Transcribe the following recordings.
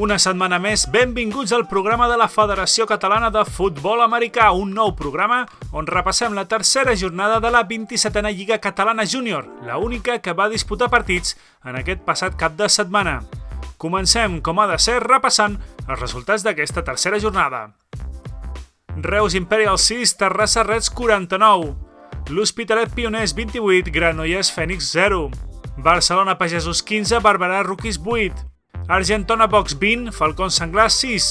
Una setmana més, benvinguts al programa de la Federació Catalana de Futbol Americà, un nou programa on repassem la tercera jornada de la 27a Lliga Catalana Júnior, la única que va disputar partits en aquest passat cap de setmana. Comencem, com ha de ser, repassant els resultats d'aquesta tercera jornada. Reus Imperials 6, Terrassa Reds 49, l'Hospitalet Pioners 28, Granollers Fènix 0, Barcelona Pagesos 15, Barberà Rookies 8, Argentona Box 20, Falcons Senglars 6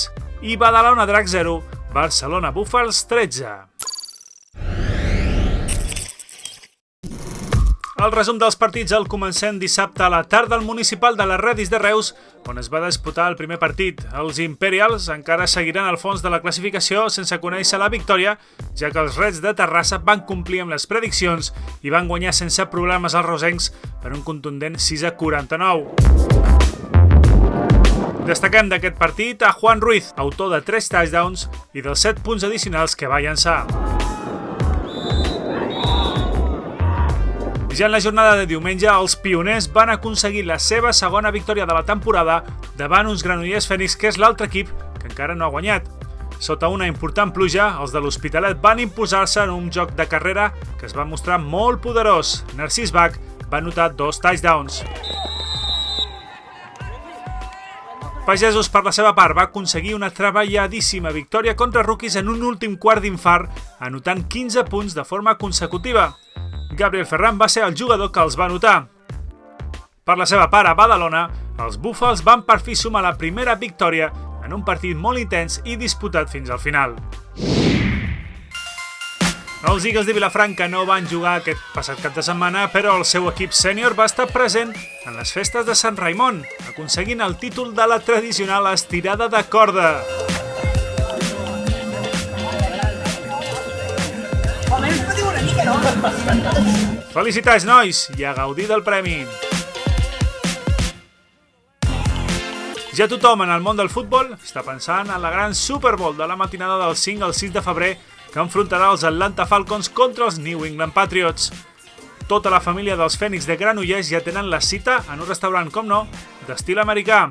i Badalona Drac 0, Barcelona Búfals 13. El resum dels partits el comencem dissabte a la tarda al municipal de les Redis de Reus, on es va disputar el primer partit. Els Imperials encara seguiran al fons de la classificació sense conèixer la victòria, ja que els Reds de Terrassa van complir amb les prediccions i van guanyar sense problemes als rosencs per un contundent 6-49. Destaquem d'aquest partit a Juan Ruiz, autor de 3 touchdowns i dels 7 punts addicionals que va llançar. Ja en la jornada de diumenge, els pioners van aconseguir la seva segona victòria de la temporada davant uns Granollers Fènix, que és l'altre equip que encara no ha guanyat. Sota una important pluja, els de l'Hospitalet van imposar-se en un joc de carrera que es va mostrar molt poderós. Narcís Bach va anotar 2 touchdowns. Pagesos, per la seva part, va aconseguir una treballadíssima victòria contra Rookies en un últim quart d'infart, anotant 15 punts de forma consecutiva. Gabriel Ferran va ser el jugador que els va anotar. Per la seva part, a Badalona, els Búfals van per fi sumar la primera victòria en un partit molt intens i disputat fins al final. Els Eagles de Vilafranca no van jugar aquest passat cap de setmana, però el seu equip sènior va estar present en les festes de Sant Raimon, aconseguint el títol de la tradicional estirada de corda. Felicitats, nois, i a gaudir del premi! Ja tothom en el món del futbol està pensant en la gran Super Bowl de la matinada del 5 al 6 de febrer que enfrontarà els Atlanta Falcons contra els New England Patriots. Tota la família dels Fènix de Granollers ja tenen la cita en un restaurant, com no, d'estil americà.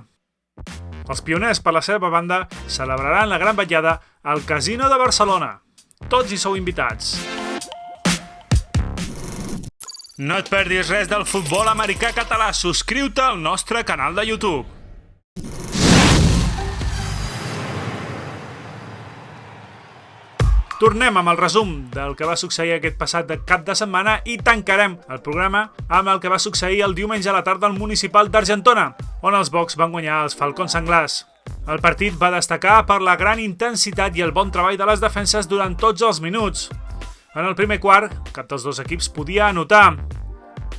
Els pioners, per la seva banda, celebraran la gran vetllada al Casino de Barcelona. Tots hi sou invitats. No et perdis res del futbol americà català. Subscriu-te al nostre canal de YouTube. Tornem amb el resum del que va succeir aquest passat cap de setmana i tancarem el programa amb el que va succeir el diumenge a la tarda al municipal d'Argentona, on els Bocs van guanyar els Falcons Senglars. El partit va destacar per la gran intensitat i el bon treball de les defenses durant tots els minuts. En el primer quart, cap dels dos equips podia anotar.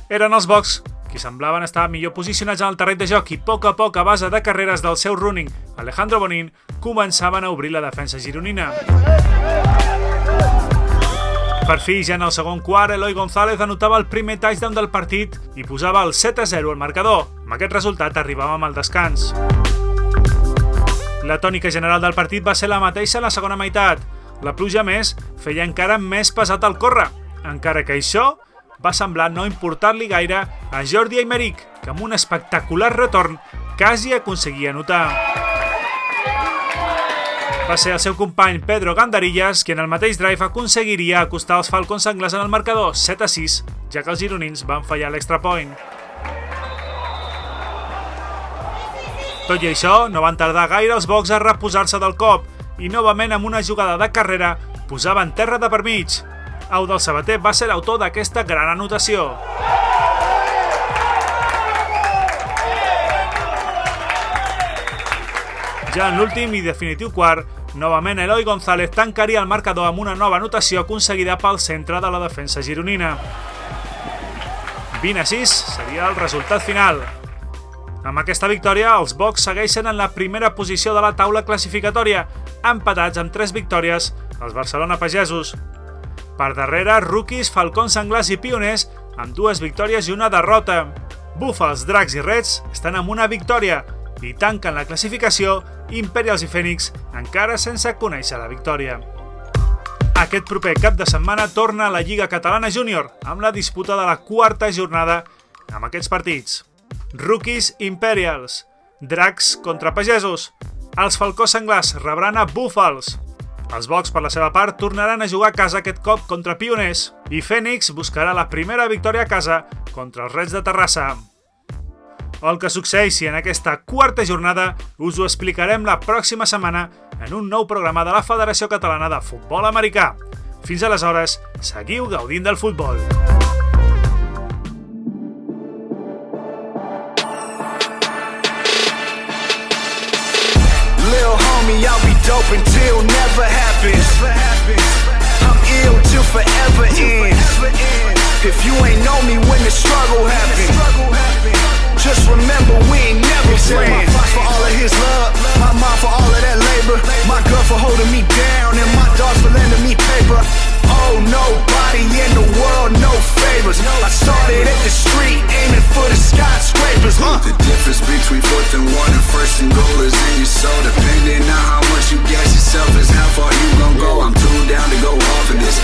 Eren els Bocs qui semblaven estar millor posicionats en el terreny de joc i a poc, a base de carreres del seu running, Alejandro Bonin, començaven a obrir la defensa gironina. Per fi, ja en el segon quart, Eloi González anotava el primer touchdown del partit i posava el 7-0 al marcador. Amb aquest resultat arribàvem al descans. La tònica general del partit va ser la mateixa en la segona meitat. La pluja, més, feia encara més pesat el córrer, encara que això va semblar no importar-li gaire a Jordi Aymeric, que amb un espectacular retorn quasi aconseguia anotar. Va ser el seu company Pedro Gandarillas qui en el mateix drive aconseguiria acostar els Falcons Senglars en el marcador 7-6, ja que els gironins van fallar l'extra point. Tot i això, no van tardar gaire els Bocs a reposar-se del cop i novament amb una jugada de carrera posaven terra de per mig. Audel Sabater va ser l'autor d'aquesta gran anotació. Ja en l'últim i definitiu quart, novament Eloi González tancaria el marcador amb una nova anotació aconseguida pel centre de la defensa gironina. 20-6 seria el resultat final. Amb aquesta victòria, els Bocs segueixen en la primera posició de la taula classificatòria, empatats amb 3 victòries els Barcelona Pagesos. Per darrere, Rookies, Falcons Senglars i Pioners amb 2 victòries i una derrota. Búfals, Dracs i Reds estan amb una victòria i tanquen la classificació Imperials i Fènix encara sense conèixer la victòria. Aquest proper cap de setmana torna a la Lliga Catalana Júnior amb la disputa de la 4ª jornada amb aquests partits. Rookies Imperials, Dracs contra Pagesos. Els Falcós Senglars rebran a Búfals. Els Bocs, per la seva part, tornaran a jugar a casa aquest cop contra Pioners. I Fènix buscarà la primera victòria a casa contra els Reds de Terrassa. El que succeeixi en aquesta quarta jornada us ho explicarem la pròxima setmana en un nou programa de la Federació Catalana de Futbol Americà. Fins aleshores, seguiu gaudint del futbol. Lil homie, I'll be dope until never happens. I'm ill till forever ends. If you ain't know me when the struggle happened, just remember we ain't never friends. My father for all of his love, my mom for all of that labor, my girl for holding me down, and my dogs for lending me paper. Oh, nobody in the world, no favors. I started at the street, aiming for the skyscrapers. The difference between 4th and 1 and 1st and goal is in your soul. Depending on how much you gas yourself is how far you gon' go. I'm too down to go off of this.